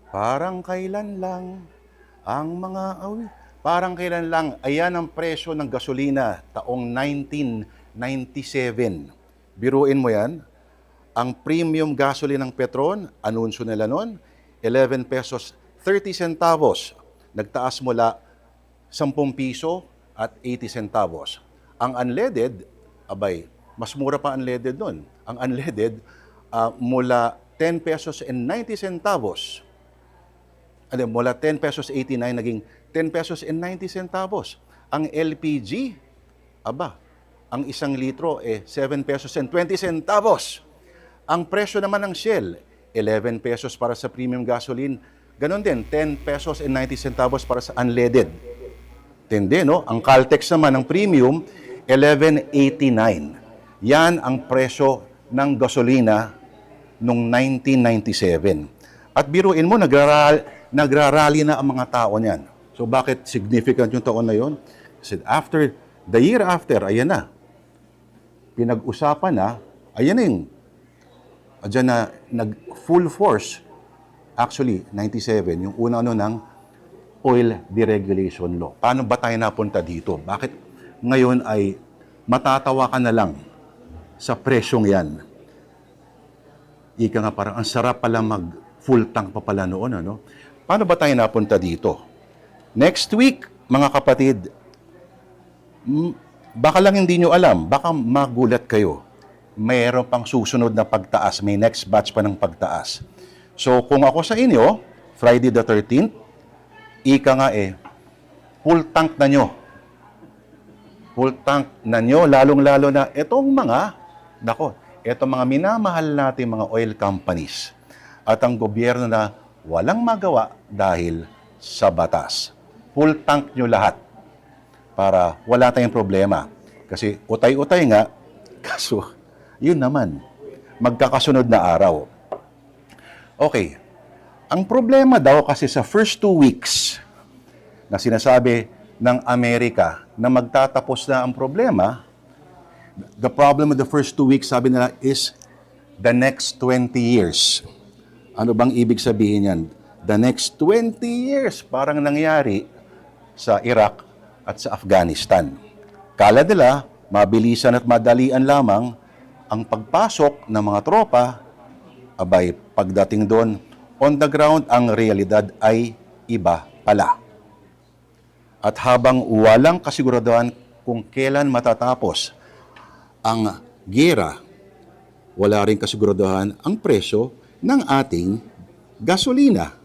Parang kailan lang ang mga parang kailan lang, ayan ang presyo ng gasolina taong 1997. Biruin mo yan, ang premium gasoline ng Petron, anunsyo nila noon, 11 pesos 30 centavos. Nagtaas mula 10 piso at 80 centavos. Ang unleaded, abay, mas mura pa unleaded noon. Ang unleaded, mula 10 pesos and 90 centavos. Mula 10 pesos 89 naging 10 pesos and 90 centavos. Ang LPG, ang 1 litro 7 pesos and 20 centavos. Ang presyo naman ng Shell, 11 pesos para sa premium gasoline. Ganon din, 10 pesos and 90 centavos para sa unleaded. Tindi, no? Ang Caltex naman ng premium, 11.89. Yan ang presyo ng gasolina noong 1997. At biruin mo, nagrarally na ang mga tao niyan. So bakit significant yung taon na yon? Kasi the year after, ayan na. Pinag-usapan na, ayan na yung, dyan na nag-full force, actually, 97, yung una ng oil deregulation law. Paano ba tayo napunta dito? Bakit ngayon ay matatawa ka na lang sa presyong yan? Ika nga parang ang sarap pala mag-full tank pa pala noon, ano? Paano ba tayo napunta dito? Next week, mga kapatid, baka lang hindi nyo alam, baka magulat kayo. Mayroon pang susunod na pagtaas, may next batch pa ng pagtaas. So kung ako sa inyo, Friday the 13th, ika nga full tank na nyo. Full tank na nyo, lalong-lalo na itong mga minamahal natin mga oil companies at ang gobyerno na walang magawa dahil sa batas. Full tank nyo lahat para wala tayong problema. Kasi utay-utay nga, kaso yun naman, magkakasunod na araw. Okay, ang problema daw kasi sa first 2 weeks na sinasabi ng Amerika na magtatapos na ang problema, the problem of the first 2 weeks, sabi nila, is the next 20 years. Ano bang ibig sabihin yan? The next 20 years, parang nangyari sa Iraq at sa Afghanistan. Kala nila, mabilisan at madalian lamang ang pagpasok ng mga tropa, pagdating doon, on the ground, ang realidad ay iba pala. At habang walang kasiguraduhan kung kailan matatapos ang gera, wala rin kasiguraduhan ang presyo ng ating gasolina.